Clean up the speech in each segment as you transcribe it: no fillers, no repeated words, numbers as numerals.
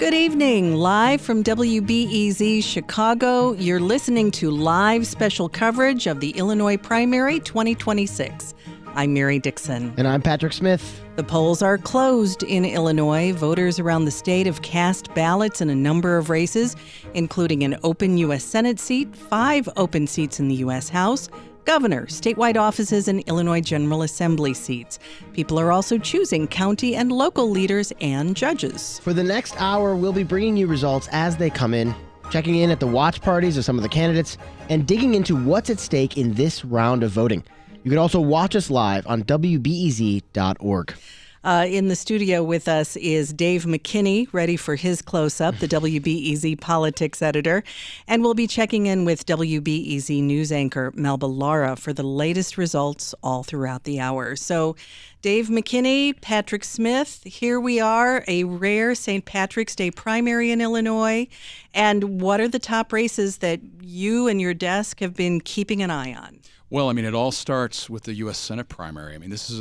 Good evening. Live from WBEZ Chicago, you're listening to live special coverage of the Illinois primary 2026. I'm Mary Dixon. And I'm Patrick Smith. The polls are closed in Illinois. Voters around the state have cast ballots in a number of races, including an open U.S. Senate seat, 5 open seats in the U.S. House, governor, statewide offices, and Illinois General Assembly seats. People are also choosing county and local leaders and judges. For the next hour, we'll be bringing you results as they come in, checking in at the watch parties of some of the candidates, and digging into what's at stake in this round of voting. You can also watch us live on WBEZ.org. In the studio with us is Dave McKinney, ready for his close-up, the WBEZ politics editor. And we'll be checking in with WBEZ news anchor Melba Lara for the latest results all throughout the hour. So, Dave McKinney, Patrick Smith, here we are, a rare St. Patrick's Day primary in Illinois. And what are the top races that you and your desk have been keeping an eye on? Well, I mean, it all starts with the U.S. Senate primary. I mean, this is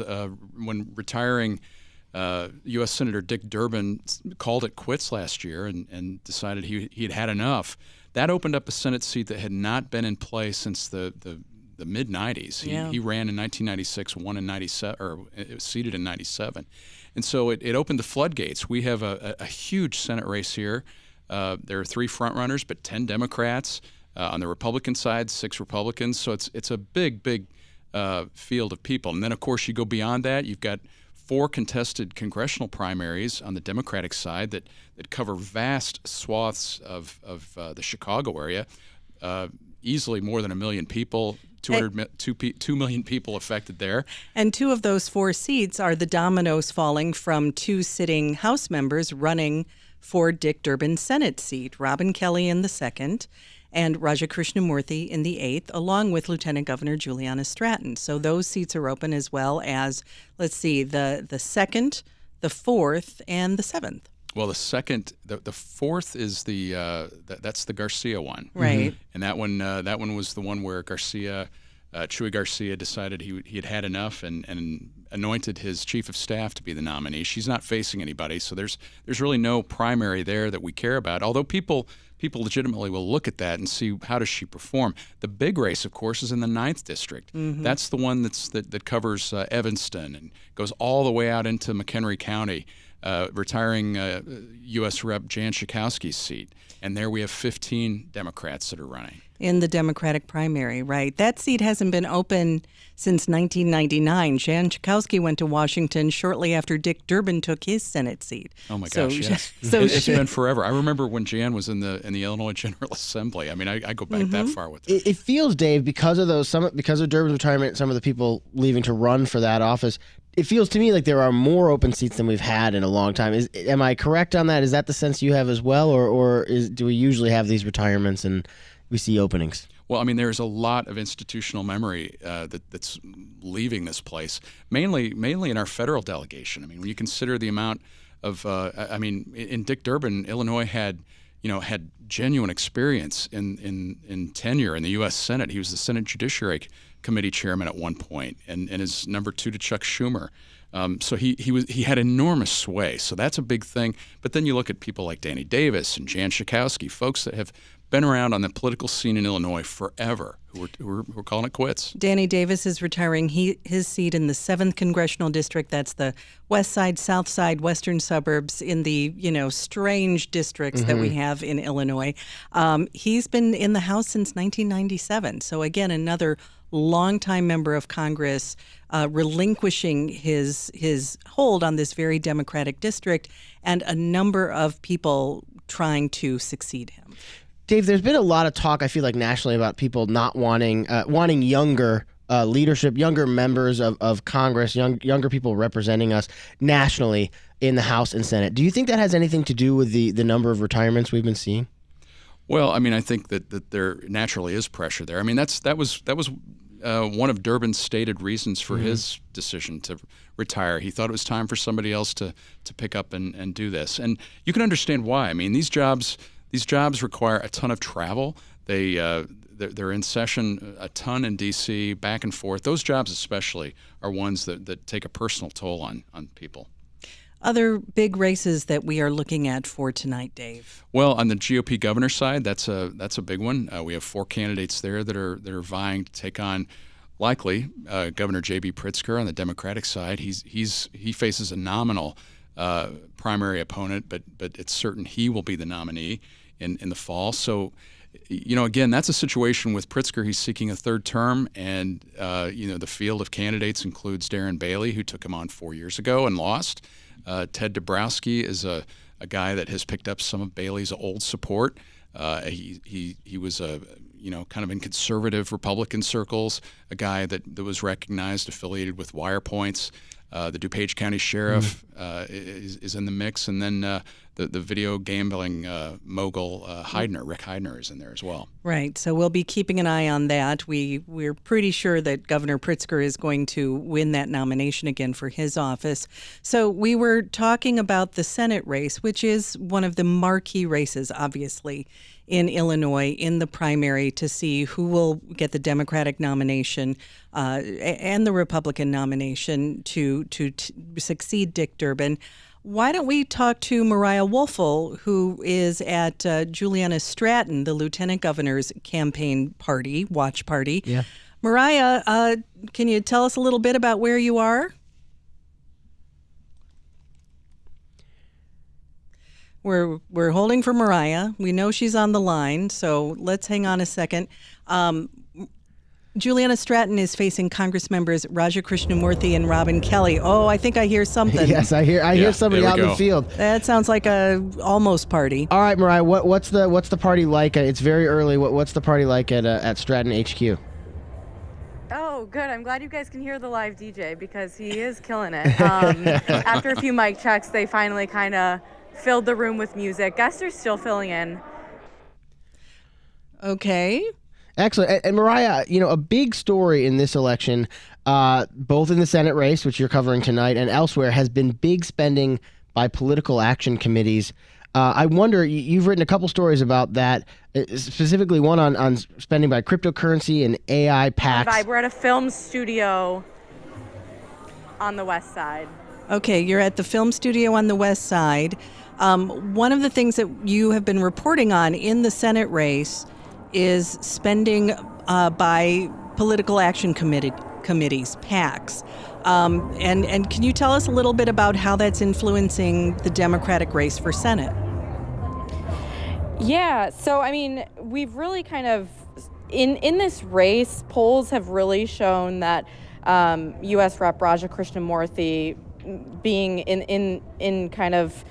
when retiring U.S. Senator Dick Durbin called it quits last year and decided he had had enough. That opened up a Senate seat that had not been in play since the mid-'90s. He ran in 1996, won in 97, or it was seated in 97. And so it opened the floodgates. We have a huge Senate race here. There are 3 frontrunners, but 10 Democrats. On the Republican side, 6 Republicans. So it's a big field of people. And then, of course, you go beyond that. You've got 4 contested congressional primaries on the Democratic side that cover vast swaths of the Chicago area, easily more than 1 million people, 2 million people affected there. And 2 of those 4 seats are the dominoes falling from 2 sitting House members running for Dick Durbin's Senate seat, Robin Kelly in the 2nd, and Raja Krishnamurthy in the 8th, along with Lieutenant Governor Juliana Stratton. So those seats are open, as well as, let's see, the 2nd, the 4th, and the 7th. Well, the 2nd, the 4th is that's the Garcia one, right? And that one was the one where Chuy Garcia decided he had had enough and anointed his chief of staff to be the nominee. She's not facing anybody, so there's really no primary there that we care about. Although people legitimately will look at that and see how does she perform. The big race, of course, is in the 9th district. Mm-hmm. That's the one that covers Evanston and goes all the way out into McHenry County, retiring U.S. Rep. Jan Schakowsky's seat. And there we have 15 Democrats that are running. In the Democratic primary, right. That seat hasn't been open since 1999. Jan Schakowsky went to Washington shortly after Dick Durbin took his Senate seat. Oh, my gosh, yes. It's been forever. I remember when Jan was in the Illinois General Assembly. I mean, I go back that far with it. It feels, Dave, because of Durbin's retirement, some of the people leaving to run for that office, it feels to me like there are more open seats than we've had in a long time. Am I correct on that? Is that the sense you have as well, or do we usually have these retirements and we see openings? Well, I mean, there's a lot of institutional memory that's leaving this place, mainly in our federal delegation. I mean, when you consider the amount of, in Dick Durbin, Illinois had genuine experience in tenure in the U.S. Senate. He was the Senate Judiciary Committee chairman at one point, and is number 2 to Chuck Schumer. So he had enormous sway. So that's a big thing. But then you look at people like Danny Davis and Jan Schakowsky, folks that have been around on the political scene in Illinois forever, who are calling it quits. Danny Davis is retiring his seat in the 7th Congressional District. That's the west side, south side, western suburbs in the, strange districts that we have in Illinois. He's been in the House since 1997. So again, another longtime member of Congress relinquishing his hold on this very Democratic district, and a number of people trying to succeed him. Dave, there's been a lot of talk, I feel like, nationally about people not wanting younger leadership, younger members of Congress, younger people representing us nationally in the House and Senate. Do you think that has anything to do with the number of retirements we've been seeing? Well, I mean, I think that there naturally is pressure there. I mean, that was one of Durbin's stated reasons for his decision to retire. He thought it was time for somebody else to pick up and do this, and you can understand why. I mean, these jobs require a ton of travel. They're in session a ton in D.C., back and forth. Those jobs especially are ones that take a personal toll on people. other big races that we are looking at for tonight, Dave? Well, on the GOP governor side, that's a big one. We have 4 candidates there that are vying to take on, likely, Governor J.B. Pritzker on the Democratic side. He faces a nominal primary opponent, but it's certain he will be the nominee in the fall. So, again, that's a situation with Pritzker. He's seeking a third term, and the field of candidates includes Darren Bailey, who took him on 4 years ago and lost. Ted Dabrowski is a guy that has picked up some of Bailey's old support. He was kind of in conservative Republican circles, a guy that was recognized, affiliated with Wire Points. The DuPage County Sheriff is in the mix, and then the video gambling mogul Rick Heidner is in there as well. Right. So we'll be keeping an eye on that. We're pretty sure that Governor Pritzker is going to win that nomination again for his office. So we were talking about the Senate race, which is one of the marquee races, obviously, in Illinois in the primary to see who will get the Democratic nomination and the Republican nomination to succeed Dick Durbin. Why don't we talk to Mariah Woelfel, who is at Juliana Stratton, the Lieutenant Governor's campaign party, watch party. Yeah. Mariah, can you tell us a little bit about where you are? We're holding for Mariah. We know she's on the line, so let's hang on a second. Juliana Stratton is facing Congress members Raja Krishnamurthy and Robin Kelly. Oh, I think I hear something. Yes, I hear somebody out in the field. That sounds like a almost party. All right, Mariah, what's the party like? It's very early. What's the party like at Stratton HQ? Oh, good. I'm glad you guys can hear the live DJ because he is killing it. After a few mic checks, they finally kind of filled the room with music. Guests are still filling in. Okay. Excellent. And Mariah, a big story in this election, both in the Senate race, which you're covering tonight, and elsewhere, has been big spending by political action committees. I wonder, you've written a couple stories about that, specifically one on spending by cryptocurrency and AI PACs. We're at a film studio on the west side. Okay, you're at the film studio on the west side. One of the things that you have been reporting on in the Senate race is spending by political action committees, PACs. And can you tell us a little bit about how that's influencing the Democratic race for Senate? Yeah, so we've really kind of, in this race, polls have really shown that U.S. Rep. Raja Krishnamurthy being in kind of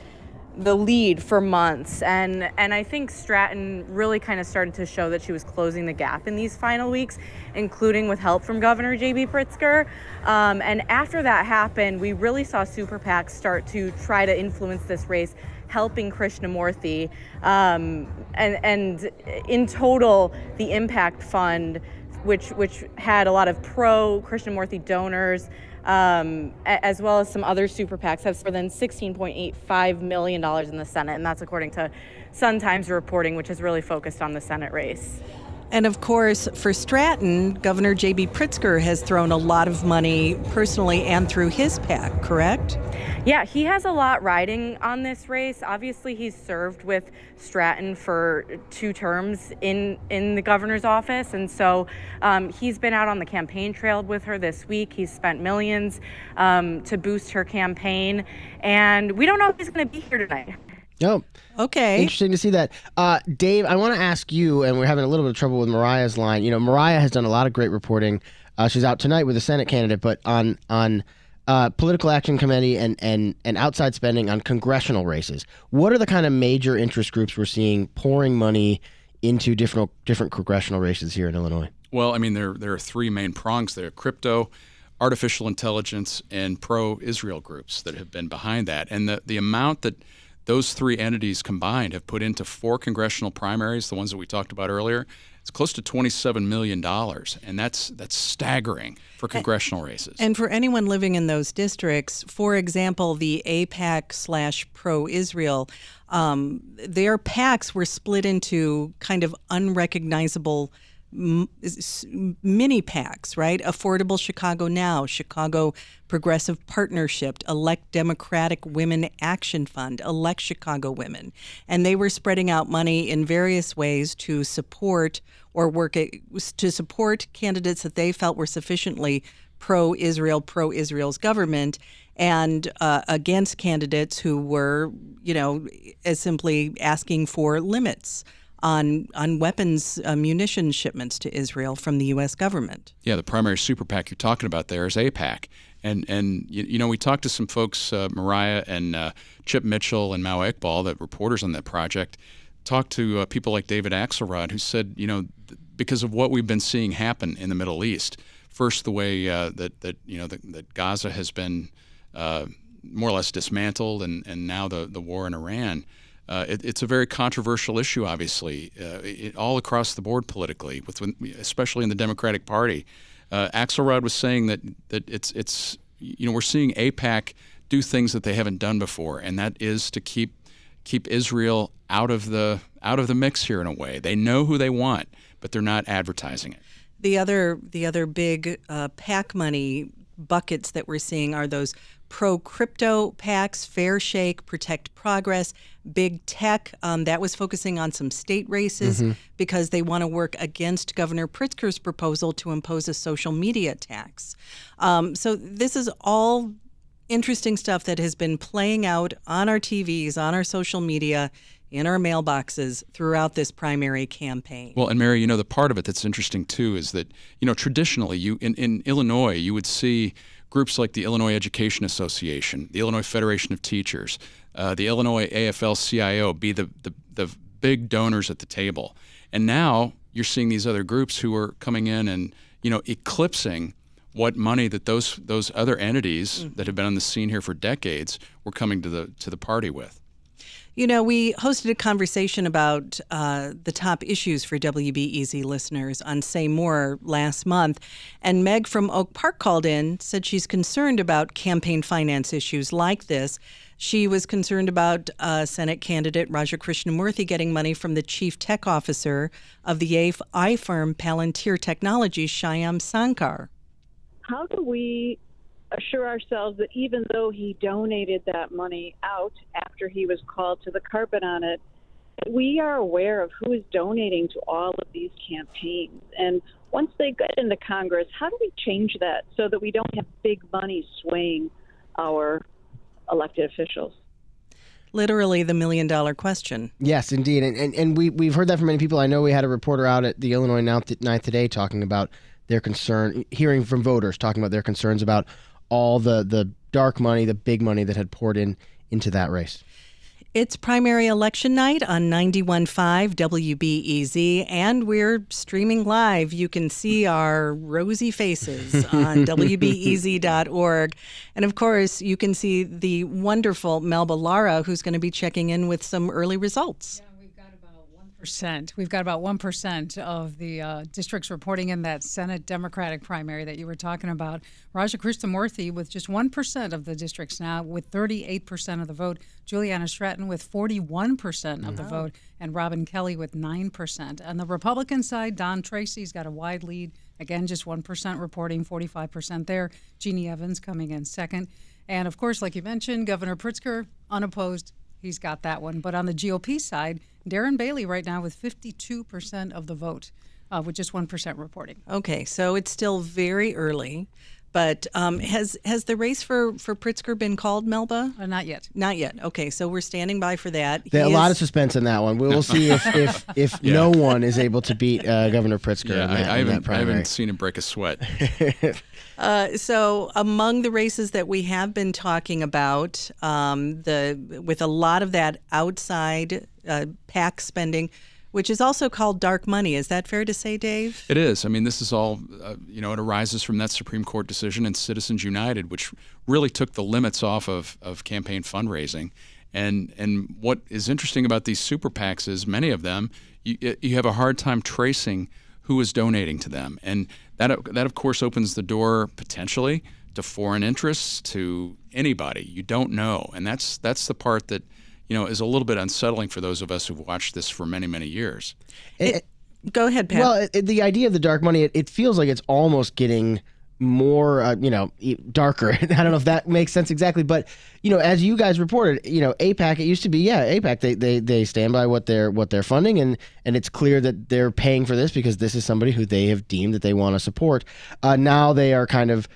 the lead for months, and I think Stratton really kind of started to show that she was closing the gap in these final weeks, including with help from Governor J.B. Pritzker. And after that happened, we really saw super PACs start to try to influence this race, helping Krishnamurthy. And in total, the Impact Fund, which had a lot of pro-Krishnamurthy donors, as well as some other super PACs, have more than $16.85 million in the Senate, and that's according to Sun-Times reporting, which is really focused on the Senate race. And of course, for Stratton, Governor J.B. Pritzker has thrown a lot of money personally and through his PAC, correct? Yeah, he has a lot riding on this race. Obviously, he's served with Stratton for 2 terms in the governor's office. And so he's been out on the campaign trail with her this week. He's spent millions to boost her campaign. And we don't know if he's going to be here tonight. Oh, okay. Interesting to see that. Dave, I want to ask you, and we're having a little bit of trouble with Mariah's line. Mariah has done a lot of great reporting. She's out tonight with a Senate candidate, but on political action committee and outside spending on congressional races. What are the kind of major interest groups we're seeing pouring money into different congressional races here in Illinois? Well, there are 3 main prongs there: crypto, artificial intelligence, and pro-Israel groups that have been behind that. And the amount that those 3 entities combined have put into 4 congressional primaries, the ones that we talked about earlier, it's close to $27 million, and that's staggering for congressional races. And for anyone living in those districts, for example, the AIPAC/pro-Israel, their PACs were split into kind of unrecognizable mini PACs, right? Affordable Chicago Now, Chicago Progressive Partnership, Elect Democratic Women Action Fund, Elect Chicago Women. And they were spreading out money in various ways to support to support candidates that they felt were sufficiently pro-Israel, pro-Israel's government, and against candidates who were, as simply asking for limits on weapons, munition shipments to Israel from the U.S. government. Yeah, the primary super PAC you're talking about there is AIPAC. And we talked to some folks, Mariah and Chip Mitchell and Mao Iqbal, the reporters on that project, talked to people like David Axelrod, who said, because of what we've been seeing happen in the Middle East, first the way that Gaza has been more or less dismantled, and now the war in Iran. It's a very controversial issue, obviously, all across the board politically, especially in the Democratic Party. Axelrod was saying that it's we're seeing AIPAC do things that they haven't done before, and that is to keep Israel out of the mix here in a way. They know who they want, but they're not advertising it. The other big PAC money buckets that we're seeing are those pro-crypto PACs, Fair Shake, Protect Progress, Big Tech. That was focusing on some state races because they want to work against Governor Pritzker's proposal to impose a social media tax. So this is all interesting stuff that has been playing out on our TVs, on our social media, in our mailboxes throughout this primary campaign. Well, and Mary, the part of it that's interesting too is that, traditionally in Illinois, you would see groups like the Illinois Education Association, the Illinois Federation of Teachers, the Illinois AFL-CIO be the big donors at the table. And now you're seeing these other groups who are coming in and, eclipsing what money that those other entities that have been on the scene here for decades were coming to the party with. We hosted a conversation about the top issues for WBEZ listeners on Say More last month, and Meg from Oak Park called in, said she's concerned about campaign finance issues like this. She was concerned about Senate candidate Raja Krishnamurthy getting money from the chief tech officer of the AI firm Palantir Technologies, Shyam Sankar. How do we assure ourselves that even though he donated that money out after he was called to the carpet on it, we are aware of who is donating to all of these campaigns? And once they get into Congress, how do we change that so that we don't have big money swaying our elected officials? Literally the million-dollar question. Yes, indeed. And we've heard that from many people. I know we had a reporter out at the Illinois Now Today talking about their concern, hearing from voters talking about their concerns about all the dark money, the big money that had poured into that race. It's primary election night on 91.5 WBEZ, and we're streaming live. You can see our rosy faces on WBEZ.org. And, of course, you can see the wonderful Melba Lara, who's going to be checking in with some early results. We've got about 1% of the districts reporting in that Senate Democratic primary that you were talking about. Raja Krishnamurthy with just 1% of the districts now, with 38% of the vote. Juliana Stratton with 41% of the vote, and Robin Kelly with 9%. On the Republican side, Don Tracy's got a wide lead. Again, just 1% reporting, 45% there. Jeannie Evans coming in second. And, of course, like you mentioned, Governor Pritzker, unopposed. He's got that one. But on the GOP side, Darren Bailey right now with 52% of the vote, with just 1% reporting. Okay, so it's still very early. But has the race for Pritzker been called, Melba? Not yet. Not yet. Okay, so we're standing by for that. A lot of suspense in that one. We will see if no one is able to beat Governor Pritzker. Yeah, I haven't seen him break a sweat. So among the races that we have been talking about, with a lot of that outside PAC spending, which is also called dark money. Is that fair to say, Dave? It is. I mean, this is all, it arises from that Supreme Court decision in Citizens United, which really took the limits off of campaign fundraising. And what is interesting about these super PACs is many of them, you have a hard time tracing who is donating to them. And that of course, opens the door potentially to foreign interests, to anybody. You don't know. And that's the part that is a little bit unsettling for those of us who've watched this for many, many years. Go ahead, Pat. Well, the idea of the dark money, it feels like it's almost getting more, darker. I don't know if that makes sense exactly, but as you guys reported, AIPAC, it used to be, AIPAC, they stand by what they're funding, and it's clear that they're paying for this because this is somebody who they have deemed that they want to support. Now they are kind of,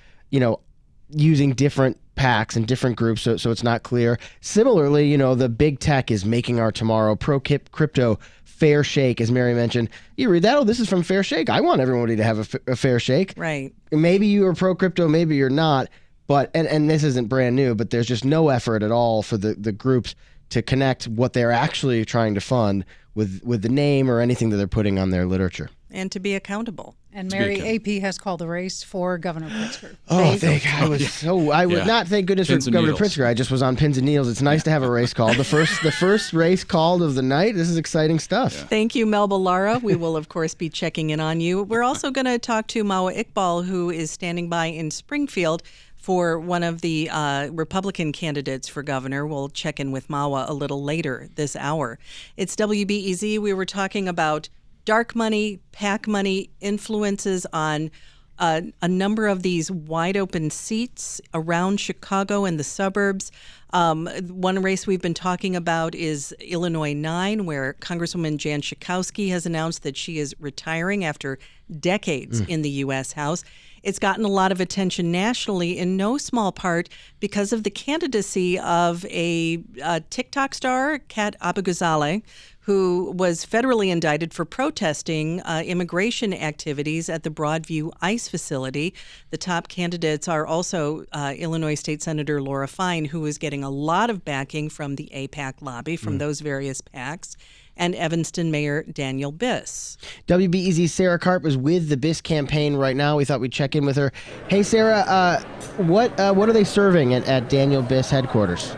using different PACs and different groups, so it's not clear. Similarly, the big tech is making our tomorrow. Pro-crypto, fair shake, as Mary mentioned. You read that, this is from Fair Shake. I want everybody to have a fair shake. Right. Maybe you are pro-crypto, maybe you're not, but and this isn't brand new, but there's just no effort at all for the groups to connect what they're actually trying to fund with the name or anything that they're putting on their literature. And to be accountable. And Mary, AP has called the race for Governor Pritzker. I would not thank goodness Pins for and Governor needles. Pritzker. I just was on pins and needles. It's nice to have a race called. The first race called of the night. This is exciting stuff. Yeah. Thank you, Melba Lara. We will, of course, be checking in on you. We're also going to talk to Mawa Iqbal, who is standing by in Springfield for one of the Republican candidates for governor. We'll check in with Mawa a little later this hour. It's WBEZ. We were talking about dark money, PAC money, influences on a number of these wide open seats around Chicago and the suburbs. One race we've been talking about is Illinois 9, where Congresswoman Jan Schakowsky has announced that she is retiring after decades in the U.S. House. It's gotten a lot of attention nationally, in no small part because of the candidacy of a TikTok star, Kat Abou-Ghazaleh, who was federally indicted for protesting immigration activities at the Broadview ICE facility. The top candidates are also Illinois State Senator Laura Fine, who is getting a lot of backing from the AIPAC lobby, from those various PACs, and Evanston Mayor Daniel Biss. WBEZ's Sarah Karp is with the Biss campaign right now. We thought we'd check in with her. Hey, Sarah, what are they serving at Daniel Biss headquarters?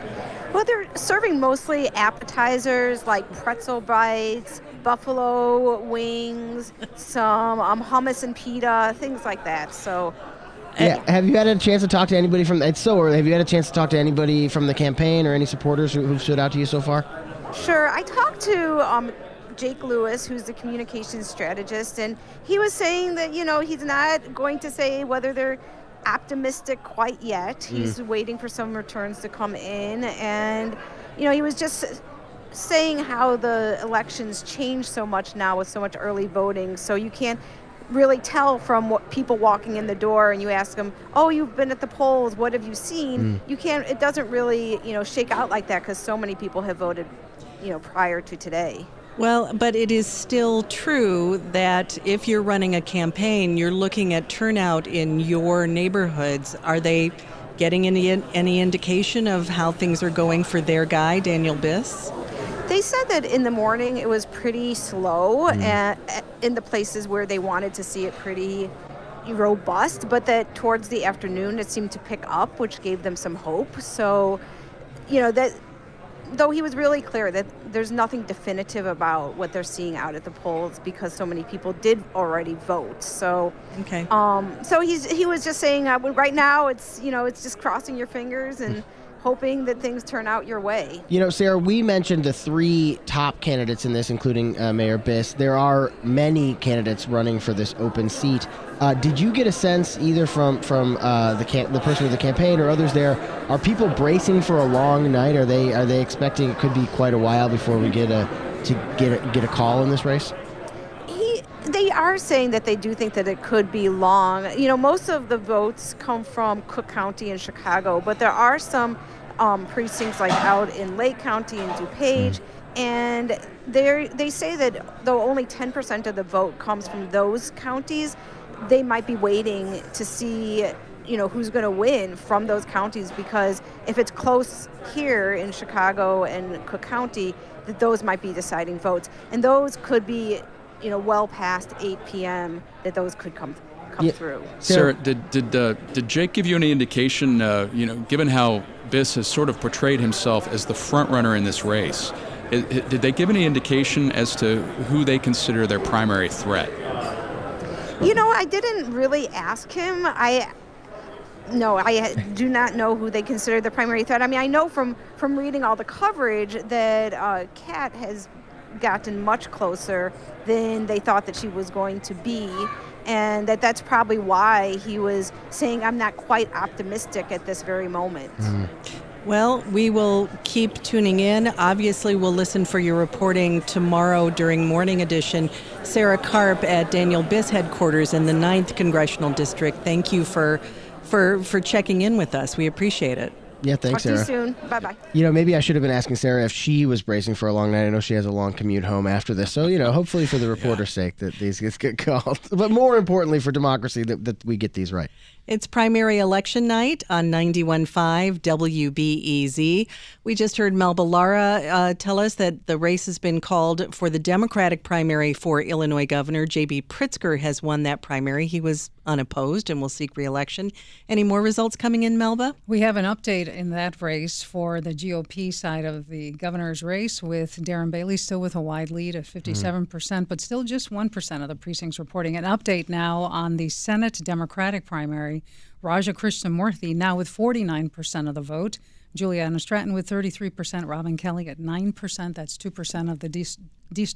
Well, they're serving mostly appetizers like pretzel bites, buffalo wings, some hummus and pita, things like that. So, yeah. Have you had a chance to talk to anybody from? It's so early. Have you had a chance to talk to anybody from the campaign or any supporters who've stood out to you so far? sure. I talked to Jake Lewis, who's the communications strategist, and he was saying that he's not going to say whether they're optimistic quite yet. He's waiting for some returns to come in, and he was just saying how the elections change so much now with so much early voting, so you can't really tell from what people walking in the door, and you ask them, oh, you've been at the polls, what have you seen? You can't, it doesn't really shake out like that because so many people have voted prior to today. Well, but it is still true that if you're running a campaign, you're looking at turnout in your neighborhoods. Are they getting any indication of how things are going for their guy, Daniel Biss? They said that in the morning it was pretty slow in the places where they wanted to see it pretty robust, but that towards the afternoon it seemed to pick up, which gave them some hope. So, that though he was really clear that there's nothing definitive about what they're seeing out at the polls because so many people did already vote. So, okay. So he was just saying right now it's it's just crossing your fingers and hoping that things turn out your way. Sarah, we mentioned the three top candidates in this, including Mayor Biss. There are many candidates running for this open seat. Did you get a sense either from the person with the campaign or others there? Are people bracing for a long night? Are they expecting it could be quite a while before we get a call in this race? They are saying that they do think that it could be long. Most of the votes come from Cook County and Chicago, but there are some precincts like out in Lake County and DuPage, and they say that though only 10% of the vote comes from those counties, they might be waiting to see who's going to win from those counties, because if it's close here in Chicago and Cook County, that those might be deciding votes, and those could be well past 8 p.m. that those could come through. Sarah, did Jake give you any indication, given how Biss has sort of portrayed himself as the front runner in this race, did they give any indication as to who they consider their primary threat? I didn't really ask him. I do not know who they consider the primary threat. I mean, I know from reading all the coverage that Kat has gotten much closer than they thought that she was going to be. And that's probably why he was saying, I'm not quite optimistic at this very moment. Well, we will keep tuning in. Obviously, we'll listen for your reporting tomorrow during Morning Edition. Sarah Karp at Daniel Biss headquarters in the 9th Congressional District. Thank you for checking in with us. We appreciate it. Yeah, thanks, Talk Sarah. to you soon. Bye-bye. Maybe I should have been asking Sarah if she was bracing for a long night. I know she has a long commute home after this. So, hopefully for the reporter's sake that these get called. But more importantly for democracy that we get these right. It's primary election night on 91.5 WBEZ. We just heard Melba Lara tell us that the race has been called for the Democratic primary for Illinois Governor. J.B. Pritzker has won that primary. He was unopposed and will seek re-election. Any more results coming in, Melba? We have an update in that race for the GOP side of the governor's race, with Darren Bailey still with a wide lead at 57%, but still just 1% of the precincts reporting. An update now on the Senate Democratic primary. Raja Krishnamurthy now with 49% of the vote. Juliana Stratton with 33%. Robin Kelly at 9%. That's 2% of the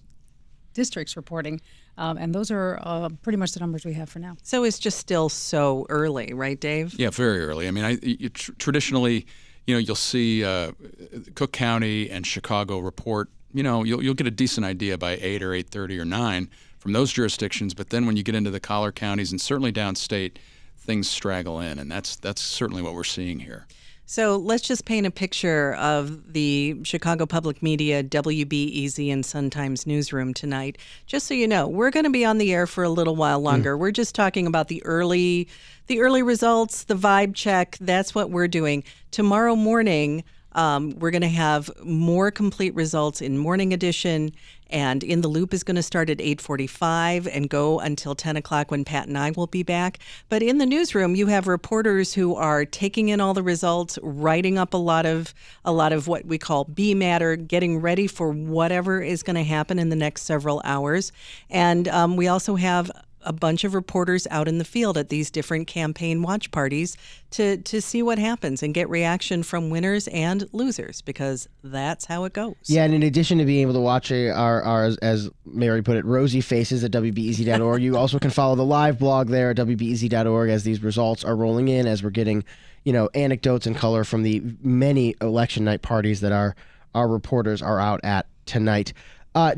districts reporting. And those are pretty much the numbers we have for now. So it's just still so early, right, Dave? Yeah, very early. I mean, traditionally, you'll see Cook County and Chicago report. You'll get a decent idea by 8 or 8:30 or 9 from those jurisdictions. But then when you get into the collar counties and certainly downstate, things straggle in, and that's certainly what we're seeing here. So let's just paint a picture of the Chicago Public Media, WBEZ, and Sun-Times newsroom tonight. Just so you know, we're going to be on the air for a little while longer. We're just talking about the early results, the vibe check. That's what we're doing. Tomorrow morning, we're going to have more complete results in Morning Edition, and In the Loop is going to start at 8:45 and go until 10 o'clock when Pat and I will be back. But in the newsroom, you have reporters who are taking in all the results, writing up a lot of what we call B matter, getting ready for whatever is going to happen in the next several hours. And we also have a bunch of reporters out in the field at these different campaign watch parties to see what happens and get reaction from winners and losers, because that's how it goes. Yeah, and in addition to being able to watch our as Mary put it, rosy faces at WBEZ.org, you also can follow the live blog there at WBEZ.org as these results are rolling in, as we're getting, anecdotes and color from the many election night parties that our reporters are out at tonight.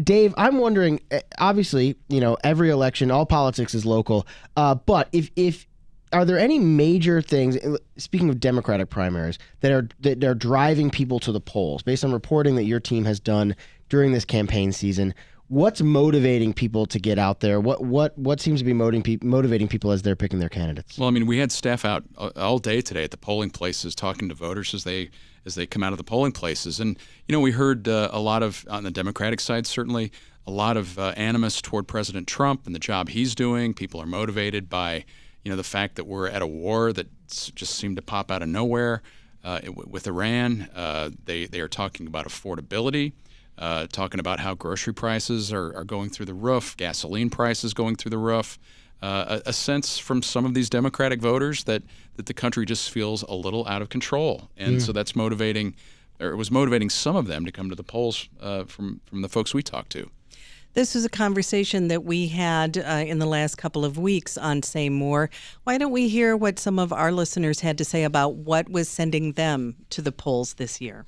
Dave, I'm wondering, obviously, every election, all politics is local, but if are there any major things, speaking of Democratic primaries, that are driving people to the polls, based on reporting that your team has done during this campaign season? What's motivating people to get out there? What seems to be motivating people as they're picking their candidates? Well, I mean, we had staff out all day today at the polling places talking to voters as they come out of the polling places. And, we heard a lot of, on the Democratic side, certainly, a lot of animus toward President Trump and the job he's doing. People are motivated by, the fact that we're at a war that just seemed to pop out of nowhere with Iran. They are talking about affordability, talking about how grocery prices are going through the roof, gasoline prices going through the roof. A sense from some of these Democratic voters that the country just feels a little out of control. And so that's motivating, or it was motivating some of them to come to the polls from the folks we talked to. This was a conversation that we had in the last couple of weeks on Say More. Why don't we hear what some of our listeners had to say about what was sending them to the polls this year?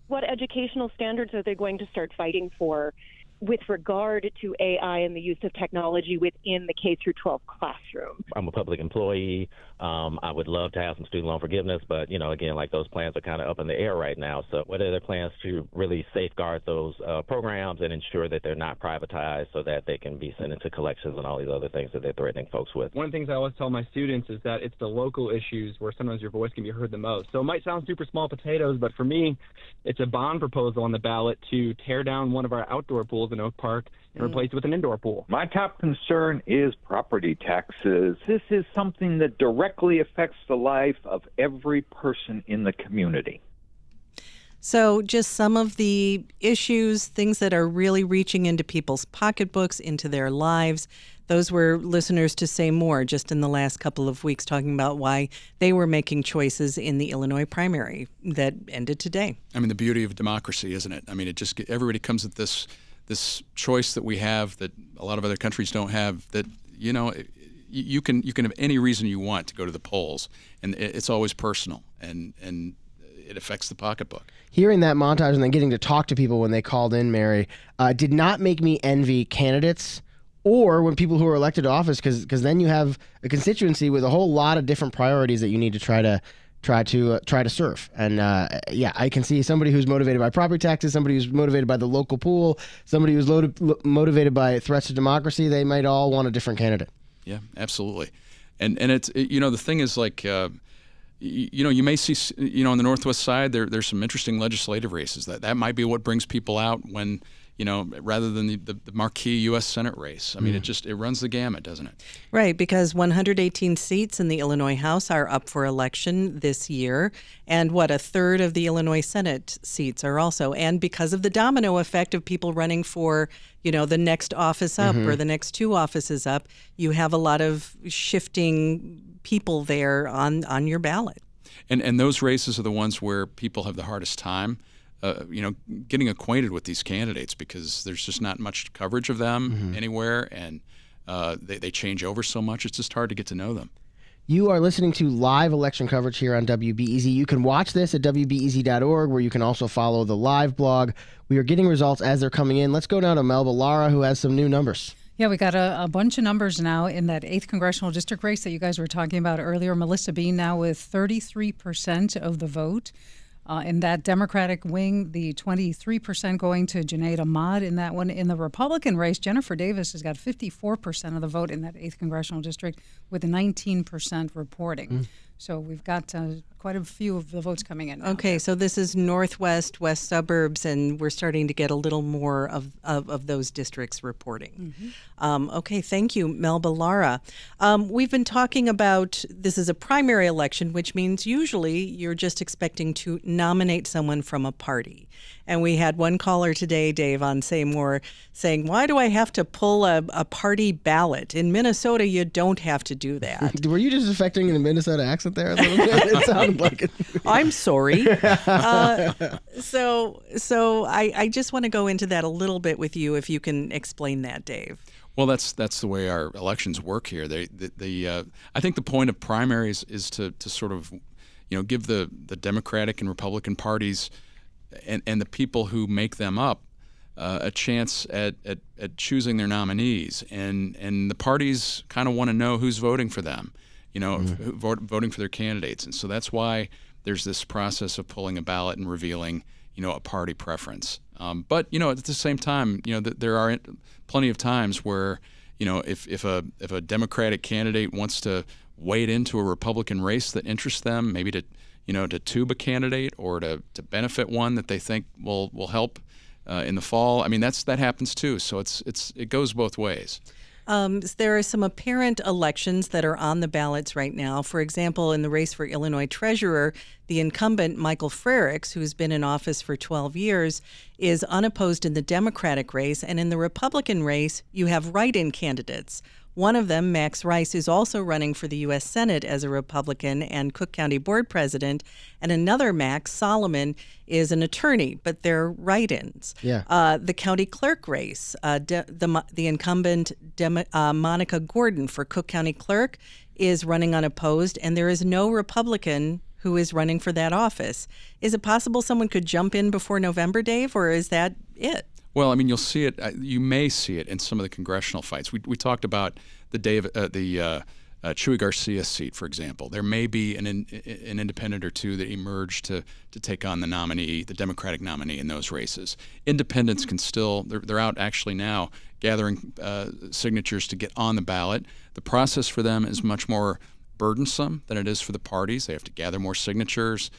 What educational standards are they going to start fighting for with regard to AI and the use of technology within the K through 12 classroom? I'm a public employee. I would love to have some student loan forgiveness, but, again, those plans are kind of up in the air right now. So what are their plans to really safeguard those programs and ensure that they're not privatized so that they can be sent into collections and all these other things that they're threatening folks with? One of the things I always tell my students is that it's the local issues where sometimes your voice can be heard the most. So it might sound super small potatoes, but for me, it's a bond proposal on the ballot to tear down one of our outdoor pools in Oak Park and replace it with an indoor pool. My top concern is property taxes. This is something that directly affects the life of every person in the community. So just some of the issues, things that are really reaching into people's pocketbooks, into their lives. Those were listeners to Say More just in the last couple of weeks, talking about why they were making choices in the Illinois primary that ended today. I mean, the beauty of democracy, isn't it? I mean, everybody comes at this this choice that we have that a lot of other countries don't have, that, you know, you can have any reason you want to go to the polls, and it's always personal, and it affects the pocketbook. Hearing that montage and then getting to talk to people when they called in, Mary, did not make me envy candidates or when people who are elected to office, because then you have a constituency with a whole lot of different priorities that you need to try to serve. And yeah, I can see somebody who's motivated by property taxes, somebody who's motivated by the local pool, somebody who's motivated by threats to democracy. They might all want a different candidate. Yeah, absolutely. And it's, you know, the thing is, like, you know, you may see, you know, on the Northwest side, there's some interesting legislative races. That might be what brings people out when, you know, rather than the marquee U.S. Senate race. I mean, it runs the gamut, doesn't it? Right, because 118 seats in the Illinois House are up for election this year, and a third of the Illinois Senate seats are also. And because of the domino effect of people running for, you know, the next office up or the next two offices up, you have a lot of shifting people there on your ballot. And those races are the ones where people have the hardest time, you know, getting acquainted with these candidates, because there's just not much coverage of them anywhere, and they change over so much. It's just hard to get to know them. You are listening to live election coverage here on WBEZ. You can watch this at WBEZ.org, where you can also follow the live blog. We are getting results as they're coming in. Let's go down to Melba Lara, who has some new numbers. Yeah, we got a bunch of numbers now in that 8th Congressional District race that you guys were talking about earlier. Melissa Bean now with 33% of the vote. In that Democratic wing, the 23% going to Junaid Ahmad in that one. In the Republican race, Jennifer Davis has got 54% of the vote in that 8th Congressional District with 19% reporting. So we've got quite a few of the votes coming in now. Okay, so this is Northwest, West suburbs, and we're starting to get a little more of those districts reporting. Okay, thank you, Melba Lara. We've been talking about this is a primary election, which means usually you're just expecting to nominate someone from a party. And we had one caller today, Dave, on Say More, saying, why do I have to pull a party ballot? In Minnesota, you don't have to do that. Were you just affecting the Minnesota accent there a little bit? It sounded like it. I'm sorry. So I just want to go into that a little bit with you, if you can explain that, Dave. Well, that's the way our elections work here. I think the point of primaries is to sort of, you know, give the Democratic and Republican parties and the people who make them up a chance at choosing their nominees, and the parties kind of want to know who's voting for them, you know, voting for their candidates, and so that's why there's this process of pulling a ballot and revealing, you know, a party preference. But you know, at the same time, you know, there are plenty of times where, you know, if a Democratic candidate wants to wade into a Republican race that interests them, maybe to tube a candidate or to benefit one that they think will help in the fall. I mean, that happens too. So it goes both ways. There are some apparent elections that are on the ballots right now. For example, in the race for Illinois Treasurer, the incumbent, Michael Frerichs, who's been in office for 12 years, is unopposed in the Democratic race. And in the Republican race, you have write-in candidates. One of them, Max Rice, is also running for the U.S. Senate as a Republican and Cook County Board President. And another, Max Solomon, is an attorney, but they're write-ins. Yeah. The county clerk race, the incumbent Monica Gordon for Cook County Clerk is running unopposed, and there is no Republican who is running for that office. Is it possible someone could jump in before November, Dave, or is that it? Well, I mean, you'll see it. You may see it in some of the congressional fights. We talked about the Chuy Garcia seat, for example. There may be an independent or two that emerge to take on the Democratic nominee in those races. Independents can still they're out actually now gathering signatures to get on the ballot. The process for them is much more burdensome than it is for the parties. They have to gather more signatures,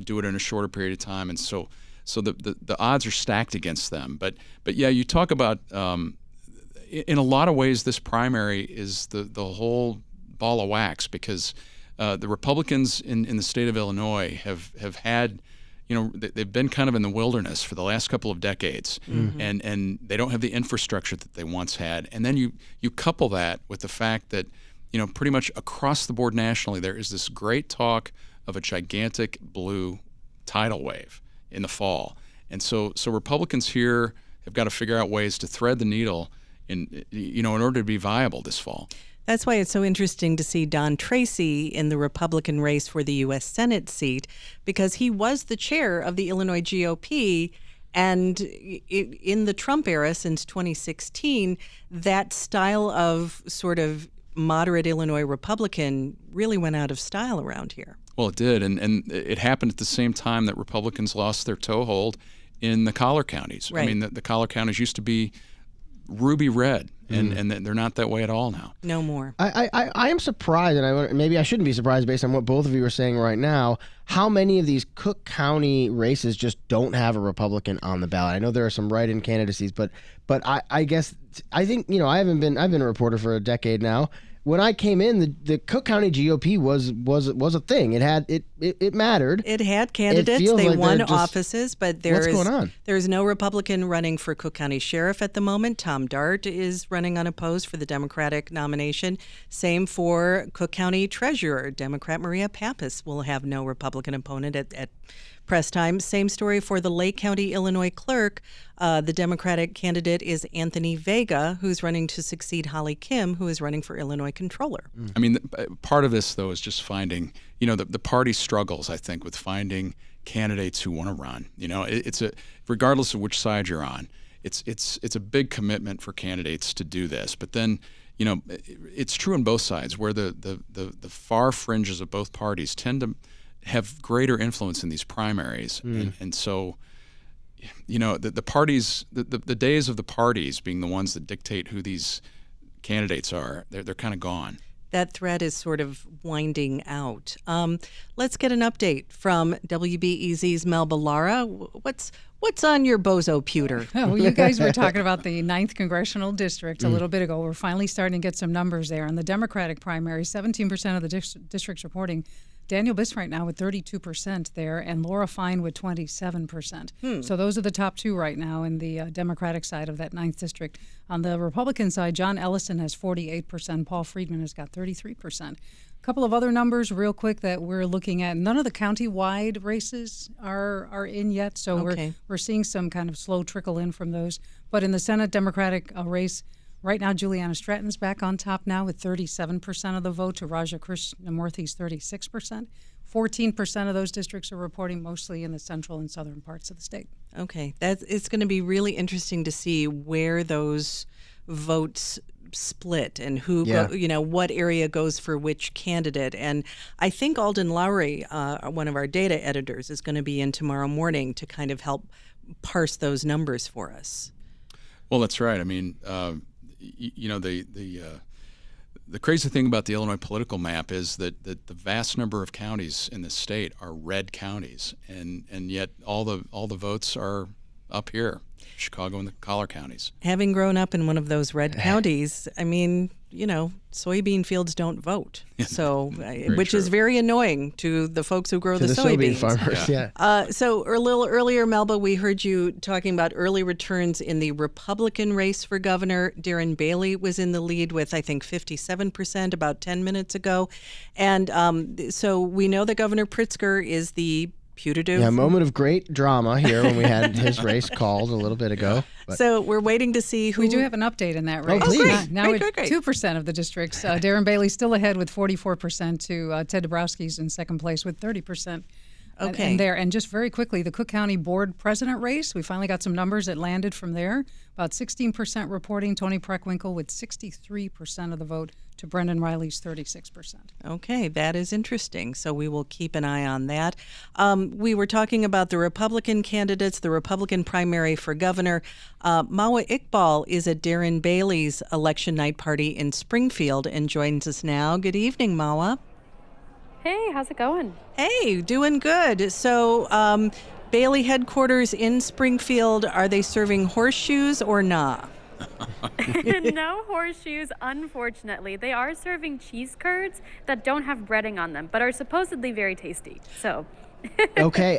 do it in a shorter period of time, and so the odds are stacked against them. But yeah, you talk about in a lot of ways this primary is the whole ball of wax, because the Republicans in the state of Illinois have had, you know, they've been kind of in the wilderness for the last couple of decades, and they don't have the infrastructure that they once had. And then you couple that with the fact that, you know, pretty much across the board nationally there is this great talk of a gigantic blue tidal wave in the fall. And so Republicans here have got to figure out ways to thread the needle in order to be viable this fall. That's why it's so interesting to see Don Tracy in the Republican race for the U.S. Senate seat, because he was the chair of the Illinois GOP. And in the Trump era since 2016, that style of sort of moderate Illinois Republican really went out of style around here. Well, it did. And it happened at the same time that Republicans lost their toehold in the collar counties. Right. I mean, the collar counties used to be ruby red, and they're not that way at all now. No more. I am surprised, and maybe I shouldn't be surprised based on what both of you are saying right now, how many of these Cook County races just don't have a Republican on the ballot. I know there are some write-in candidacies, but I guess I think I've been a reporter for a decade now. When I came in, the Cook County GOP was a thing. It mattered. It had candidates. They won offices, but what's going on? There's no Republican running for Cook County Sheriff at the moment. Tom Dart is running unopposed for the Democratic nomination. Same for Cook County Treasurer. Democrat Maria Pappas will have no Republican opponent at press time. Same story for the Lake County, Illinois clerk. The Democratic candidate is Anthony Vega, who's running to succeed Holly Kim, who is running for Illinois Controller. I mean, part of this, though, is just finding, the party struggles, I think, with finding candidates who want to run. It's regardless of which side you're on, it's a big commitment for candidates to do this. But then, it's true on both sides, where the far fringes of both parties tend to have greater influence in these primaries. And so, the parties, the days of the parties being the ones that dictate who these candidates are, they're kind of gone. That thread is sort of winding out. Let's get an update from WBEZ's Melba Lara. What's on your bozo pewter? Well, you guys were talking about the 9th Congressional District a little bit ago. We're finally starting to get some numbers there. On the Democratic primary, 17% of the districts reporting Daniel Biss right now with 32% there, and Laura Fine with 27%. So those are the top two right now in the Democratic side of that 9th district. On the Republican side, John Ellison has 48%. Paul Friedman has got 33%. A couple of other numbers real quick that we're looking at. None of the county-wide races are in yet, so we're seeing some kind of slow trickle in from those. But in the Senate Democratic race, right now, Juliana Stratton's back on top now with 37% of the vote to Raja Krishnamurthy's 36%. 14% of those districts are reporting mostly in the central and southern parts of the state. Okay. It's going to be really interesting to see where those votes split and who, what area goes for which candidate. And I think Alden Lowry, one of our data editors, is going to be in tomorrow morning to kind of help parse those numbers for us. Well, that's right. I mean, the crazy thing about the Illinois political map is that the vast number of counties in the state are red counties, and yet all the votes are up here, Chicago and the collar counties. Having grown up in one of those red counties, I mean, soybean fields don't vote, so which is very annoying to the folks who grow the soybeans. Farmers, So a little earlier, Melba, we heard you talking about early returns in the Republican race for governor. Darren Bailey was in the lead with, I think, 57% about 10 minutes ago. And so we know that Governor Pritzker is the putative. Yeah, a moment of great drama here when we had his race called a little bit ago. But. So we're waiting to see who. We do have an update in that race. Oh, please. Now it's 2% of the districts. Darren Bailey's still ahead with 44% to Ted Dabrowski's in second place with 30%. Okay. And just very quickly, the Cook County Board President race, we finally got some numbers that landed from there. About 16% reporting Tony Preckwinkle with 63% of the vote to Brendan Riley's 36%. Okay, that is interesting. So we will keep an eye on that. We were talking about the Republican candidates, the Republican primary for governor. Mawa Iqbal is at Darren Bailey's election night party in Springfield and joins us now. Good evening, Mawa. Hey, how's it going? Hey, doing good. So Bailey headquarters in Springfield, are they serving horseshoes or nah? No horseshoes, unfortunately. They are serving cheese curds that don't have breading on them, but are supposedly very tasty. So. Okay.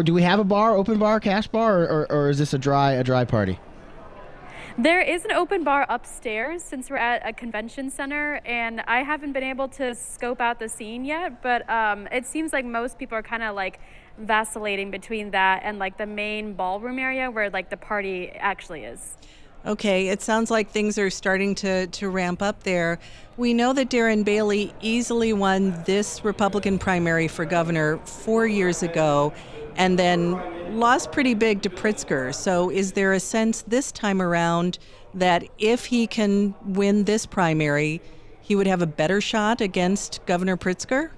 Do we have a bar, open bar, cash bar, or is this a dry party? There is an open bar upstairs since we're at a convention center, and I haven't been able to scope out the scene yet, but it seems like most people are kind of like vacillating between that and like the main ballroom area where like the party actually is. Okay, it sounds like things are starting to ramp up there. We know that Darren Bailey easily won this Republican primary for governor 4 years ago and then lost pretty big to Pritzker. So is there a sense this time around that if he can win this primary, he would have a better shot against Governor Pritzker?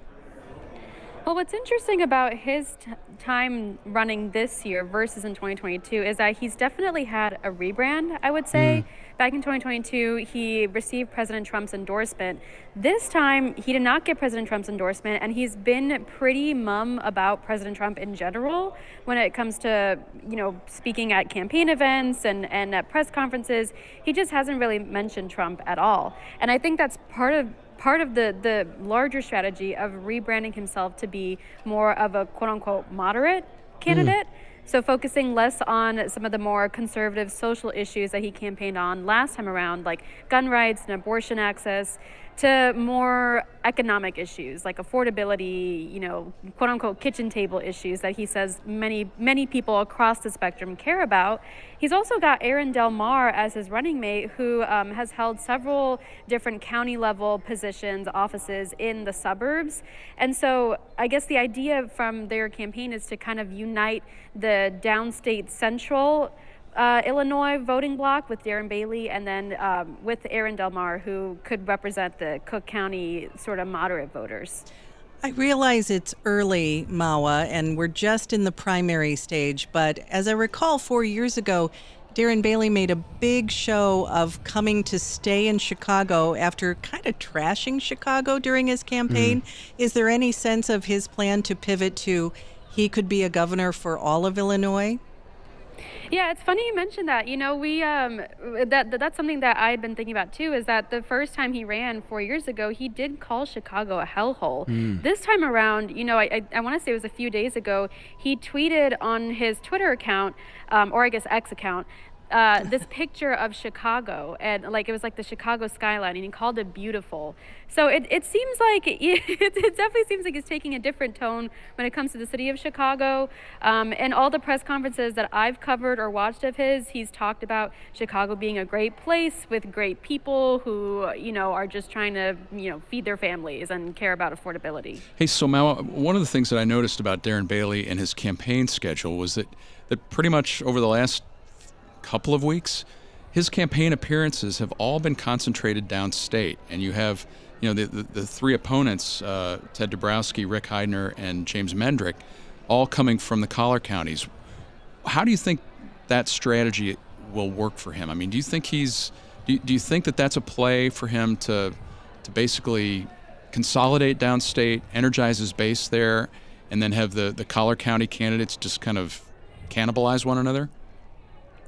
Well, what's interesting about his time running this year versus in 2022 is that he's definitely had a rebrand, I would say. Back in 2022, he received President Trump's endorsement. This time, he did not get President Trump's endorsement, and he's been pretty mum about President Trump in general when it comes to, speaking at campaign events and at press conferences. He just hasn't really mentioned Trump at all. And I think that's part of the larger strategy of rebranding himself to be more of a quote-unquote moderate candidate. So focusing less on some of the more conservative social issues that he campaigned on last time around, like gun rights and abortion access, to more economic issues like affordability, quote-unquote kitchen table issues that he says many people across the spectrum care about. He's also got Aaron Del Mar as his running mate, who has held several different county-level positions, offices in the suburbs. And so I guess the idea from their campaign is to kind of unite the downstate central Illinois voting bloc with Darren Bailey and then with Aaron Del Mar, who could represent the Cook County sort of moderate voters. I realize it's early, Mawa, and we're just in the primary stage, but as I recall 4 years ago, Darren Bailey made a big show of coming to stay in Chicago after kind of trashing Chicago during his campaign. Is there any sense of his plan to pivot to he could be a governor for all of Illinois? Yeah, it's funny you mentioned that. We that's something that I had been thinking about too, is that the first time he ran 4 years ago, he did call Chicago a hellhole. This time around, I want to say it was a few days ago, he tweeted on his Twitter account, or I guess X account, this picture of Chicago, and it was like the Chicago skyline, and he called it beautiful. So it seems like it definitely seems like he's taking a different tone when it comes to the city of Chicago. And all the press conferences that I've covered or watched of his, he's talked about Chicago being a great place with great people who are just trying to feed their families and care about affordability. Hey, so Mal, one of the things that I noticed about Darren Bailey and his campaign schedule was that pretty much over the last couple of weeks, his campaign appearances have all been concentrated downstate, and you have the three opponents, Ted Dabrowski, Rick Heidner, and James Mendrick, all coming from the collar counties. How do you think that strategy will work for him? I mean, do you think do you think that that's a play for him to basically consolidate downstate, energize his base there, and then have the collar county candidates just kind of cannibalize one another?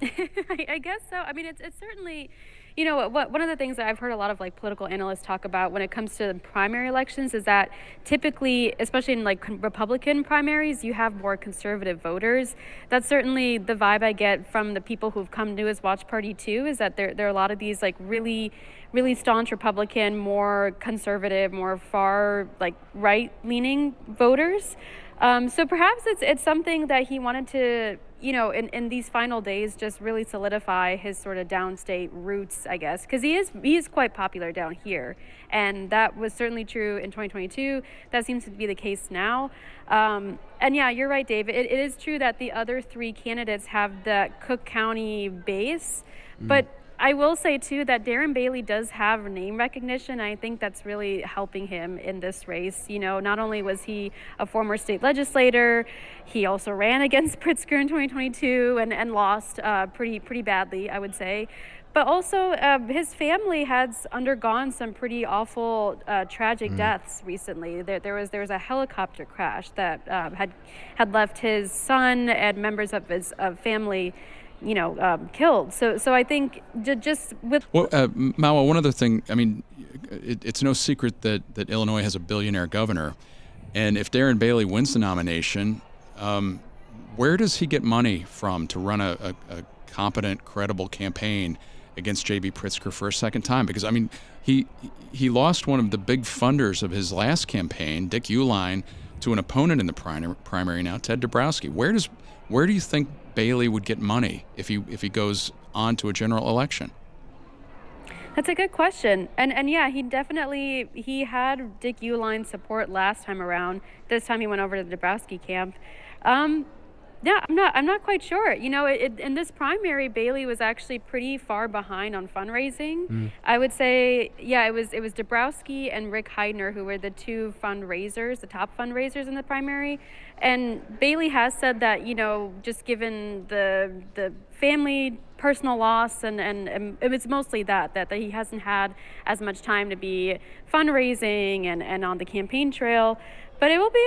I guess so. I mean, it's certainly, one of the things that I've heard a lot of political analysts talk about when it comes to primary elections is that typically, especially in Republican primaries, you have more conservative voters. That's certainly the vibe I get from the people who've come to his watch party too, is that there are a lot of these really staunch Republican, more conservative, more far right-leaning voters. So perhaps it's something that he wanted to, in these final days, just really solidify his sort of downstate roots, I guess, because he is quite popular down here, and that was certainly true in 2022. That seems to be the case now. And yeah, you're right, Dave. It is true that the other three candidates have the Cook County base, but I will say, too, that Darren Bailey does have name recognition. I think that's really helping him in this race. Not only was he a former state legislator, he also ran against Pritzker in 2022 and lost pretty badly, I would say. But also, his family has undergone some pretty awful, tragic deaths recently. There was a helicopter crash that had left his son and members of his family killed. So I think just with... Well, Mawa, one other thing, I mean, it's no secret that Illinois has a billionaire governor. And if Darren Bailey wins the nomination, where does he get money from to run a competent, credible campaign against J.B. Pritzker for a second time, because I mean he lost one of the big funders of his last campaign, Dick Uihlein, to an opponent in the primary now, Ted Dabrowski. Where do you think Bailey would get money if he goes on to a general election? That's a good question. And yeah, he had Dick Uihlein support last time around. This time he went over to the Dabrowski camp. Yeah, I'm not quite sure. You know, in this primary, Bailey was actually pretty far behind on fundraising. I would say, yeah, it was Dabrowski and Rick Heidner who were the two fundraisers, the top fundraisers in the primary. And Bailey has said that, you know, just given the family personal loss and it's mostly that he hasn't had as much time to be fundraising and on the campaign trail. But it will be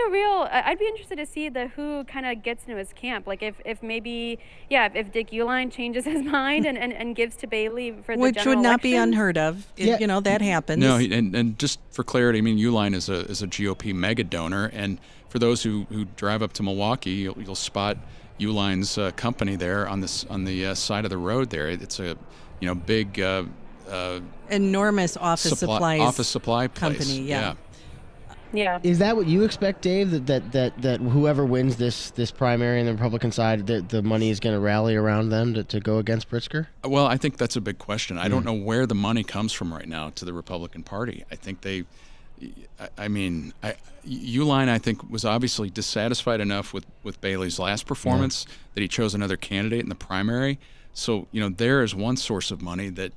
I'd be interested to see who kind of gets into his camp. Like if maybe, yeah, if Dick Uihlein changes his mind and gives to Bailey for the Which general would not election. be unheard of. You know, that happens. No, and just for clarity, I mean, Uihlein is a GOP mega donor. And for those who drive up to Milwaukee, you'll spot Uihlein's company there on the side of the road there. It's a, you know, big enormous office supply place. Company, yeah. Yeah. Is that what you expect, Dave? That whoever wins this primary on the Republican side, the money is going to rally around them to go against Pritzker? Well, I think that's a big question. I don't know where the money comes from right now to the Republican Party. I think Uihlein, I think, was obviously dissatisfied enough with Bailey's last performance that he chose another candidate in the primary. So, you know, there is one source of money that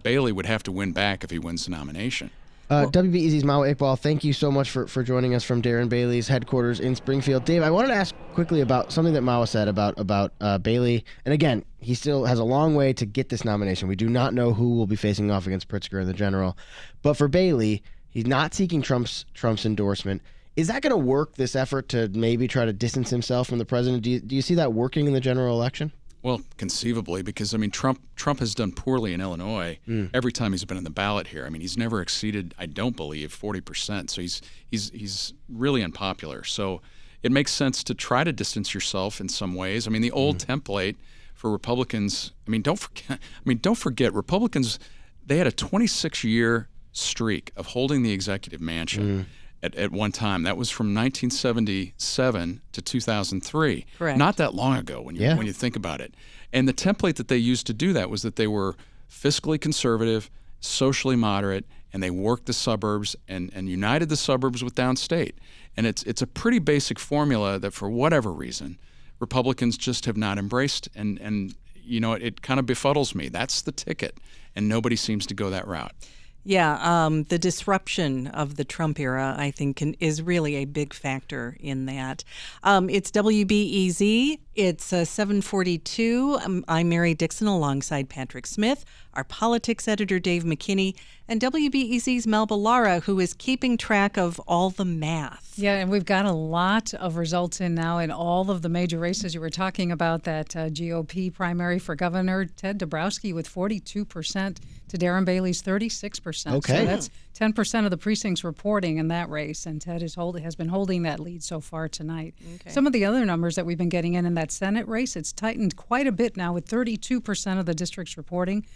Bailey would have to win back if he wins the nomination. WBEZ's Mawa Iqbal, thank you so much for joining us from Darren Bailey's headquarters in Springfield. Dave, I wanted to ask quickly about something that Mawa said about Bailey. And again, he still has a long way to get this nomination. We do not know who will be facing off against Pritzker in the general. But for Bailey, he's not seeking Trump's endorsement. Is that going to work, this effort to maybe try to distance himself from the president? Do you see that working in the general election? Well, conceivably, because I mean, Trump has done poorly in Illinois every time he's been on the ballot here. I mean, he's never exceeded, I don't believe, 40%. So he's really unpopular. So it makes sense to try to distance yourself in some ways. I mean, the old template for Republicans. I mean, don't forget, Republicans, they had a 26-year streak of holding the executive mansion. At one time. That was from 1977 to 2003. Correct. Not that long ago when you think about it. And the template that they used to do that was that they were fiscally conservative, socially moderate, and they worked the suburbs and united the suburbs with downstate. And it's a pretty basic formula that for whatever reason, Republicans just have not embraced. And you know, it kind of befuddles me. That's the ticket. And nobody seems to go that route. Yeah, the disruption of the Trump era, I think, is really a big factor in that. It's WBEZ. It's 7:42. I'm Mary Dixon alongside Patrick Smith, our politics editor Dave McKinney, and WBEZ's Melba Lara, who is keeping track of all the math. Yeah, and we've got a lot of results in now in all of the major races. You were talking about that GOP primary for governor, Ted Dabrowski with 42% to Darren Bailey's 36%. Okay. So that's 10% of the precincts reporting in that race, and Ted has been holding that lead so far tonight. Okay. Some of the other numbers that we've been getting in that Senate race, it's tightened quite a bit now with 32% of the districts reporting.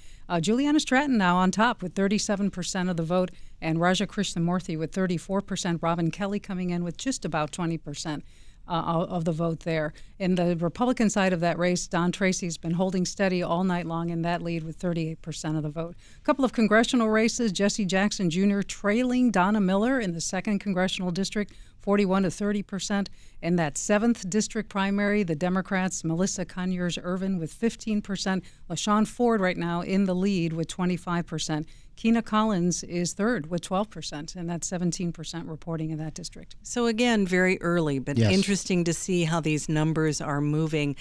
Juliana Stratton now on top with 37% of the vote, and Raja Krishnamurthy with 34%. Robin Kelly coming in with just about 20% of the vote there. In the Republican side of that race, Don Tracy's been holding steady all night long in that lead with 38% of the vote. A couple of congressional races, Jesse Jackson Jr. trailing Donna Miller in the 2nd Congressional District, 41 to 30%. In that 7th district primary, the Democrats, Melissa Conyers-Ervin with 15%. LaShawn Ford right now in the lead with 25%. Keena Collins is 3rd with 12%, and that's 17% reporting in that district. So again, very early, but interesting to see how these numbers are moving.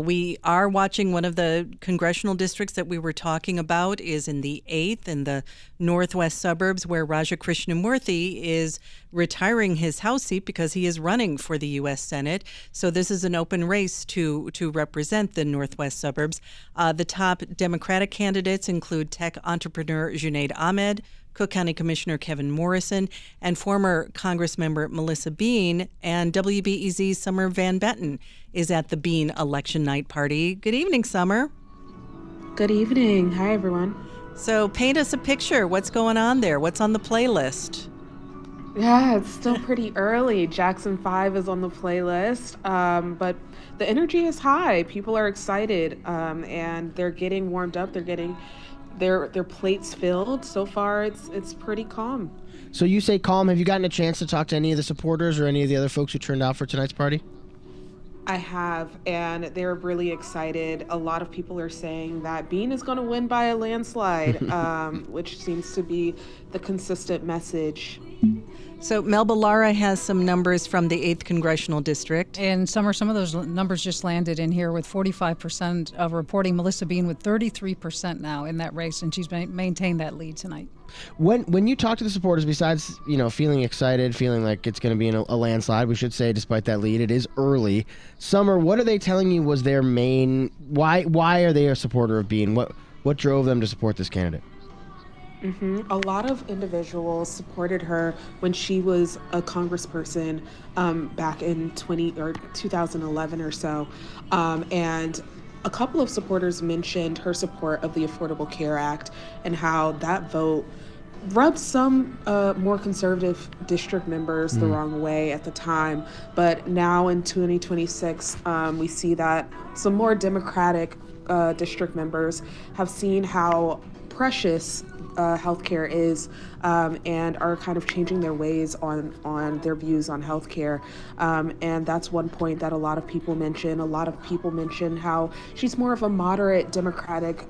We are watching one of the congressional districts that we were talking about is in the 8th in the northwest suburbs, where Raja Krishnamurthy is retiring his House seat because he is running for the U.S. Senate. So this is an open race to represent the northwest suburbs. The top Democratic candidates include tech entrepreneur Junaid Ahmed, Cook County Commissioner Kevin Morrison, and former Congressmember Melissa Bean. And WBEZ's Summer Van Betten is at the Bean election night party. Good evening, Summer. Good evening. Hi, everyone. So paint us a picture. What's going on there? What's on the playlist? Yeah, it's still pretty early. Jackson 5 is on the playlist, but the energy is high. People are excited, and they're getting warmed up. They're getting their plates filled. So far, it's pretty calm. So you say calm. Have you gotten a chance to talk to any of the supporters or any of the other folks who turned out for tonight's party? I have, and they're really excited. A lot of people are saying that Bean is going to win by a landslide, which seems to be the consistent message. So Melba Lara has some numbers from the 8th Congressional District. And some of those numbers just landed in here with 45% of reporting. Melissa Bean with 33% now in that race, and she's maintained that lead tonight. When you talk to the supporters, besides feeling excited, feeling like it's going to be a landslide, we should say, despite that lead, it is early. Summer, what are they telling you was their main? Why are they a supporter of Bean? What drove them to support this candidate? A lot of individuals supported her when she was a congressperson back in 2011 or so, and a couple of supporters mentioned her support of the Affordable Care Act and how that vote rubbed some more conservative district members the wrong way at the time. But now in 2026, we see that some more Democratic district members have seen how precious healthcare is, and are kind of changing their ways on their views on healthcare. And that's one point that a lot of people mention. A lot of people mention how she's more of a moderate Democratic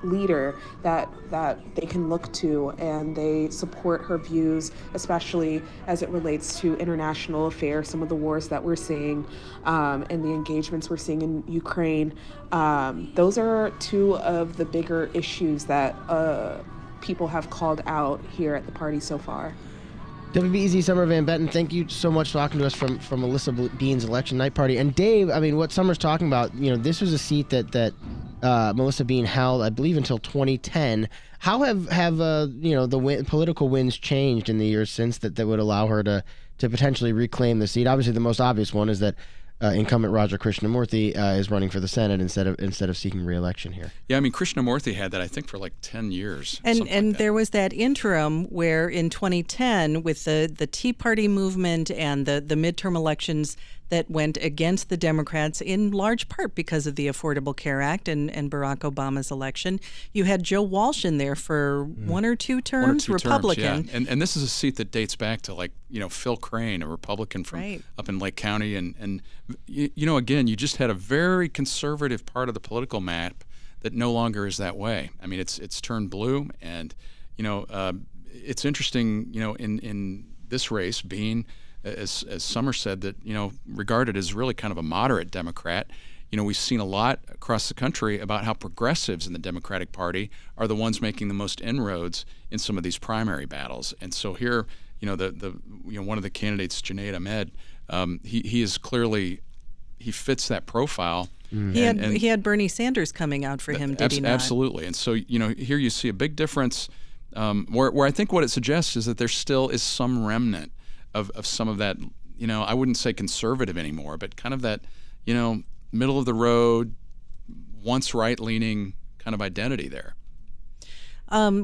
leader that they can look to, and they support her views, especially as it relates to international affairs, some of the wars that we're seeing, and the engagements we're seeing in Ukraine. Those are two of the bigger issues that people have called out here at the party so far. WBEZ Summer Van Betten, thank you so much for talking to us from Melissa Bean's election night party. And Dave, I mean, what Summer's talking about, this was a seat that Melissa Bean held, I believe, until 2010. How have the political winds changed in the years since that would allow her to potentially reclaim the seat? Obviously, the most obvious one is that incumbent Raja Krishnamurthy is running for the Senate instead of seeking re-election here. Yeah, I mean, Krishnamurthy had that, I think, for like 10 years. And there was that interim where in 2010, with the Tea Party movement and the midterm elections that went against the Democrats, in large part because of the Affordable Care Act and Barack Obama's election, you had Joe Walsh in there for one or two terms, Republican. Yeah. And this is a seat that dates back to Phil Crane, a Republican from up in Lake County. And again, you just had a very conservative part of the political map that no longer is that way. I mean, it's turned blue, and it's interesting. In this race, Bean, as Summer said, that regarded as really kind of a moderate Democrat. We've seen a lot across the country about how progressives in the Democratic Party are the ones making the most inroads in some of these primary battles. And so here, one of the candidates, Junaid Ahmed, he is clearly, he fits that profile. He had Bernie Sanders coming out for him, did he not? Absolutely. And so, here you see a big difference where I think what it suggests is that there still is some remnant of some of that, I wouldn't say conservative anymore, but kind of that, middle of the road, once right-leaning kind of identity there.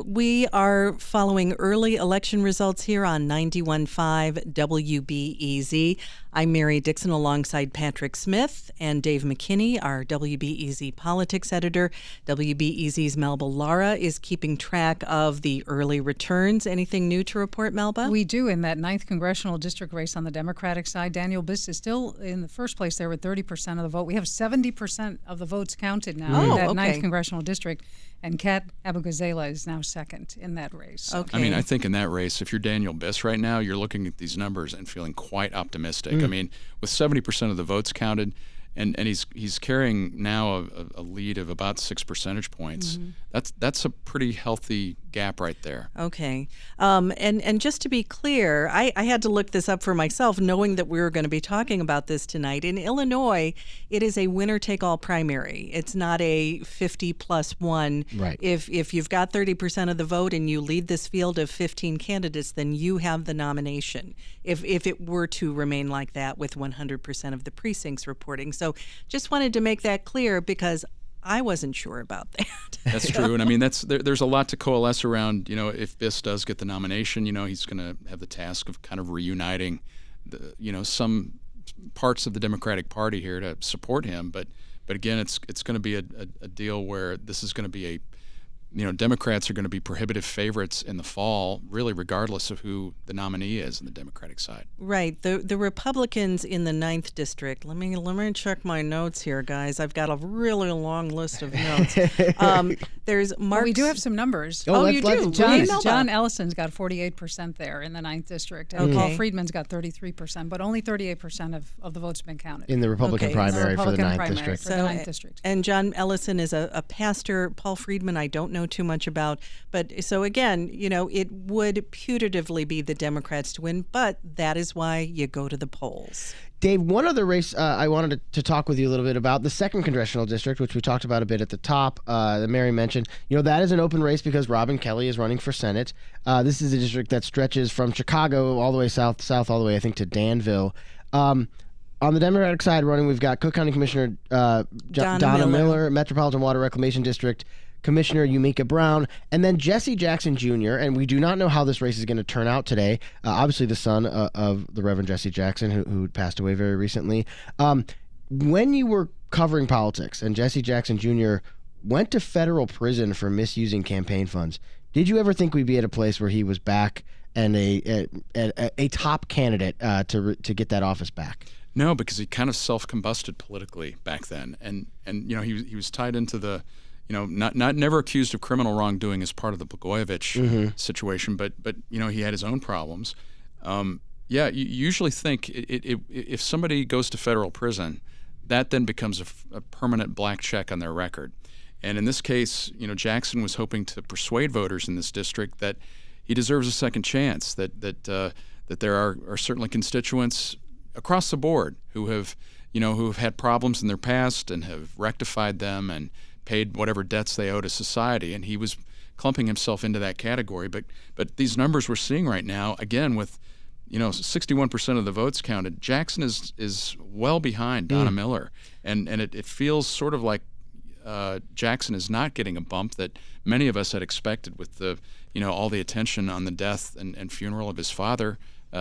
We are following early election results here on 91.5 WBEZ. I'm Mary Dixon alongside Patrick Smith and Dave McKinney, our WBEZ politics editor. WBEZ's Melba Lara is keeping track of the early returns. Anything new to report, Melba? We do. In that 9th Congressional District race on the Democratic side, Daniel Biss is still in the first place there with 30% of the vote. We have 70% of the votes counted now in that 9th Congressional District. And Kat Abu-Ghazala is now second in that race. Okay. I mean, I think in that race, if you're Daniel Biss right now, you're looking at these numbers and feeling quite optimistic. I mean, with 70% of the votes counted, and he's carrying now a lead of about 6 percentage points. That's a pretty healthy gap right there. Okay. And just to be clear, I had to look this up for myself, knowing that we were going to be talking about this tonight. In Illinois, it is a winner-take-all primary. It's not a 50+1. Right. If you've got 30% of the vote and you lead this field of 15 candidates, then you have the nomination. If it were to remain like that with 100% of the precincts reporting. So just wanted to make that clear, because I wasn't sure about that. That's true, and I mean there's a lot to coalesce around. If Biss does get the nomination, he's going to have the task of kind of reuniting, some parts of the Democratic Party here to support him. But again, it's going to be a deal where this is going to be Democrats are going to be prohibitive favorites in the fall, really regardless of who the nominee is on the Democratic side. Right. The Republicans in the 9th District, let me check my notes here, guys. I've got a really long list of notes. There's Mark. We do have some numbers. You do? John Ellison's got 48% there in the 9th District, and Paul Friedman's got 33%, but only 38% of the votes have been counted. In the Republican primary for the 9th District. For the 9th District. And John Ellison is a pastor. Paul Friedman, I don't know too much about, but so again, it would putatively be the Democrats to win, but that is why you go to the polls. Dave, one other race I wanted to talk with you a little bit about, the 2nd Congressional District, which we talked about a bit at the top, that Mary mentioned. that is an open race because Robin Kelly is running for Senate. This is a district that stretches from Chicago all the way south all the way, I think, to Danville. On the Democratic side running, we've got Cook County Commissioner Donna Miller, Metropolitan Water Reclamation District Commissioner Yumika Brown, and then Jesse Jackson Jr., and we do not know how this race is going to turn out today. Obviously the son of the Reverend Jesse Jackson, who passed away very recently. When you were covering politics and Jesse Jackson Jr. went to federal prison for misusing campaign funds, did you ever think we'd be at a place where he was back and a top candidate to get that office back? No, because he kind of self-combusted politically back then, and he was tied into the never accused of criminal wrongdoing as part of the Blagojevich situation, but he had his own problems. You usually think if somebody goes to federal prison, that then becomes a permanent black check on their record. And in this case, Jackson was hoping to persuade voters in this district that he deserves a second chance, that there are certainly constituents across the board who have had problems in their past and have rectified them and paid whatever debts they owe to society, and he was clumping himself into that category. But these numbers we're seeing right now, again, with 61% of the votes counted, Jackson is well behind Donna Miller, and it feels sort of like Jackson is not getting a bump that many of us had expected with the all the attention on the death and funeral of his father.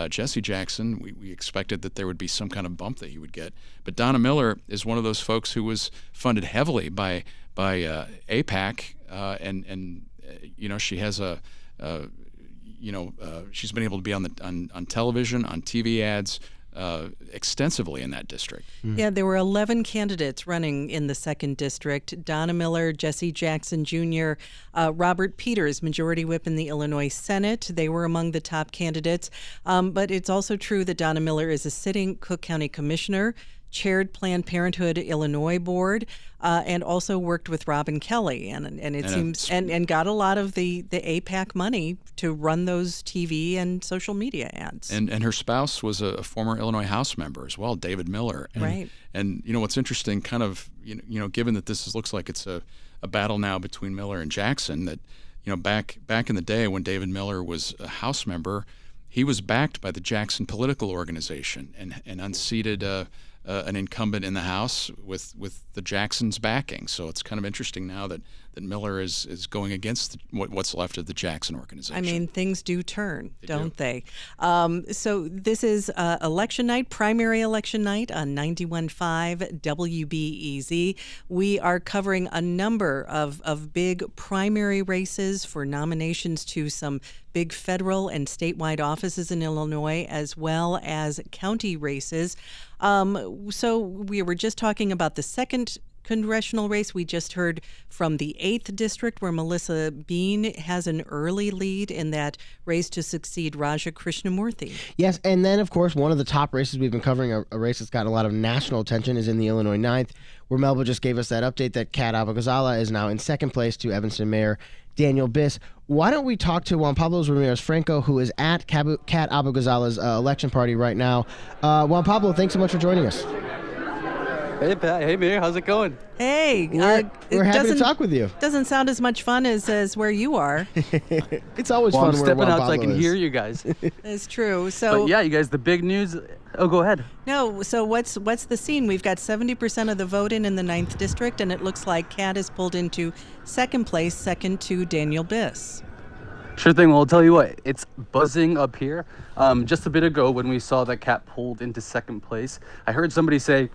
Jesse Jackson, we expected that there would be some kind of bump that he would get. But Donna Miller is one of those folks who was funded heavily by AIPAC, and she has she's been able to be on television, on TV ads, extensively in that district. Yeah, there were 11 candidates running in the 2nd District. Donna Miller, Jesse Jackson Jr., Robert Peters, Majority Whip in the Illinois Senate. They were among the top candidates. But it's also true that Donna Miller is a sitting Cook County Commissioner, chaired Planned Parenthood Illinois Board, and also worked with Robin Kelly, and got a lot of the AIPAC money to run those TV and social media ads. And her spouse was a former Illinois House member as well, David Miller. And, right. And what's interesting, kind of given that this looks like it's a battle now between Miller and Jackson, that back in the day when David Miller was a House member, he was backed by the Jackson political organization and unseated an incumbent in the House with the Jacksons backing. So it's kind of interesting now that Miller is going against what's left of the Jackson organization. I mean, things do turn, don't they? So this is election night, primary election night on 91.5 WBEZ. We are covering a number of big primary races for nominations to some big federal and statewide offices in Illinois, as well as county races. So we were just talking about the 2nd congressional race. We just heard from the 8th District, where Melissa Bean has an early lead in that race to succeed Raja Krishnamurthy. Yes, and then, of course, one of the top races we've been covering, a race that's gotten a lot of national attention, is in the Illinois 9th, where Melba just gave us that update that Kat Abogazala is now in 2nd place to Evanston Mayor Daniel Biss. Why don't we talk to Juan Pablo Ramirez-Franco, who is at Kat Abogazala's election party right now. Juan Pablo, thanks so much for joining us. Hey, Pat. Hey, Mary. How's it going? Hey, we're happy to talk with you. Doesn't sound as much fun as where you are. It's always well, fun. I'm where stepping Juan out so I Pablo can is. hear you guys. That's true. So but yeah, you guys, the big news. Oh, go ahead. No, so what's the scene? We've got 70% of the vote in the 9th district, and it looks like Kat is pulled into second place, second to Daniel Biss. Sure thing. Well, I'll tell you what, it's buzzing up here. Just a bit ago when we saw that Kat pulled into second place, I heard somebody say,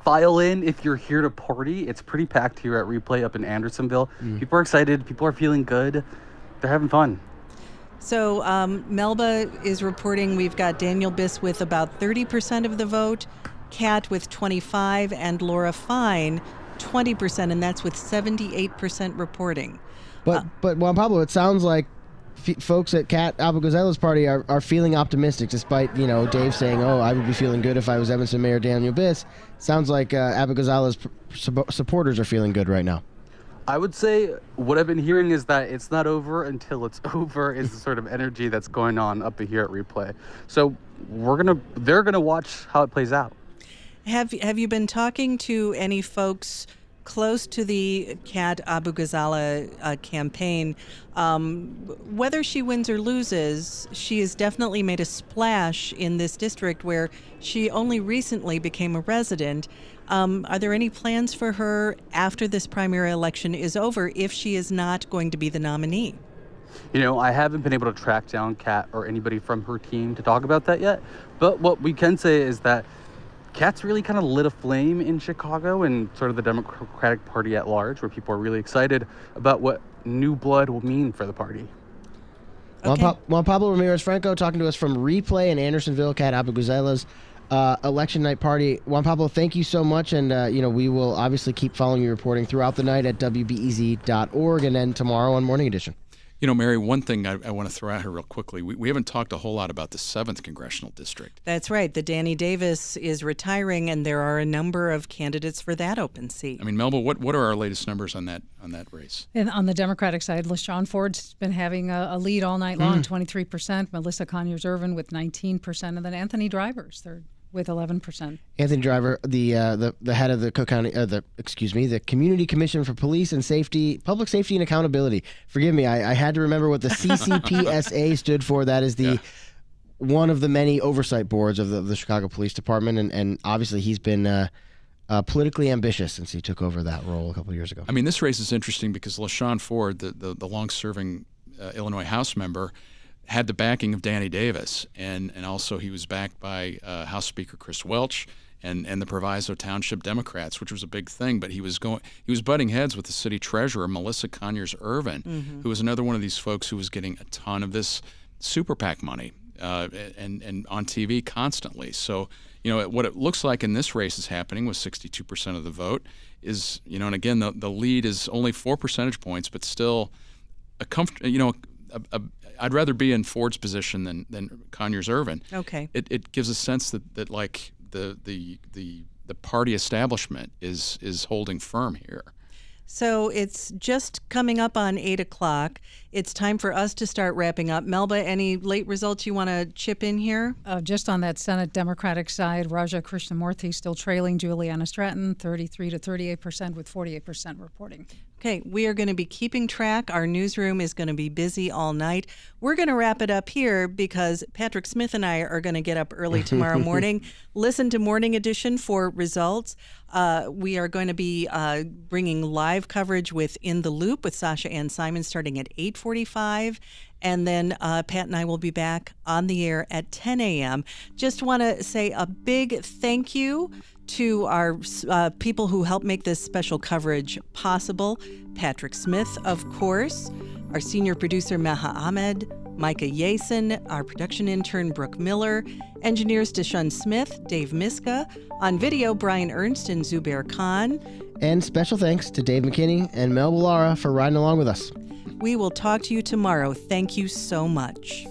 file in if you're here to party. It's pretty packed here at Replay up in Andersonville. People are excited. People are feeling good. They're having fun. So Melba is reporting we've got Daniel Biss with about 30% of the vote, Kat with 25%, and Laura Fine 20%, and that's with 78% reporting. But Juan Pablo, it sounds like folks at Kat Abu-Ghazel's party are feeling optimistic, despite Dave saying, "Oh, I would be feeling good if I was Evanston Mayor Daniel Biss." Sounds like Abu-Ghazel's supporters are feeling good right now. I would say what I've been hearing is that it's not over until it's over is the sort of energy that's going on up here at Replay. So they're gonna watch how it plays out. Have you been talking to any folks close to the Kat Abu-Ghazala campaign? Whether she wins or loses, she has definitely made a splash in this district where she only recently became a resident. Are there any plans for her after this primary election is over if she is not going to be the nominee? I haven't been able to track down Kat or anybody from her team to talk about that yet. But what we can say is that Kat's really kind of lit a flame in Chicago and sort of the Democratic Party at large, where people are really excited about what new blood will mean for the party. Okay. Juan Pablo Ramirez-Franco talking to us from Replay in Andersonville, Kat Abu-Ghazala's election night party. Juan Pablo, thank you so much, and we will obviously keep following your reporting throughout the night at WBEZ.org and then tomorrow on Morning Edition. Mary, one thing I want to throw out here real quickly. We haven't talked a whole lot about the 7th Congressional District. That's right. The Danny Davis is retiring, and there are a number of candidates for that open seat. I mean, Melba, what are our latest numbers on that race? And on the Democratic side, LaShawn Ford's been having a lead all night long, 23%. Melissa Conyers-Irvin with 19%, and then Anthony Driver's third with 11%. Anthony Driver, the head of the Cook County, the Community Commission for Police and Safety, Public Safety and Accountability. Forgive me, I had to remember what the CCPSA stood for. That is one of the many oversight boards of the Chicago Police Department, and obviously he's been politically ambitious since he took over that role a couple of years ago. I mean, this race is interesting because LaShawn Ford, the long-serving Illinois House member, had the backing of Danny Davis, and also he was backed by House Speaker Chris Welch and the Proviso Township Democrats, which was a big thing. But he was butting heads with the city treasurer, Melissa Conyers-Irvin, who was another one of these folks who was getting a ton of this super PAC money and on TV constantly. So what it looks like in this race is happening with 62% of the vote is and again the lead is only 4 percentage points, but still I'd rather be in Ford's position than Conyers-Irvin. Okay. It gives a sense that like the party establishment is holding firm here. So it's just coming up on 8 o'clock. It's time for us to start wrapping up. Melba, any late results you want to chip in here? Just on that Senate Democratic side, Raja Krishnamurthy still trailing Juliana Stratton, 33 to 38% with 48% reporting. Okay, we are going to be keeping track. Our newsroom is going to be busy all night. We're going to wrap it up here because Patrick Smith and I are going to get up early tomorrow morning, listen to Morning Edition for results. We are going to be bringing live coverage with In the Loop with Sasha Ann Simon starting at 8:45. And then Pat and I will be back on the air at 10 a.m. Just want to say a big thank you to our people who helped make this special coverage possible. Patrick Smith, of course, our senior producer, Maha Ahmed, Micah Yason, our production intern, Brooke Miller, engineers Deshaun Smith, Dave Miska, on video, Brian Ernst and Zubair Khan. And special thanks to Dave McKinney and Melba Lara for riding along with us. We will talk to you tomorrow. Thank you so much.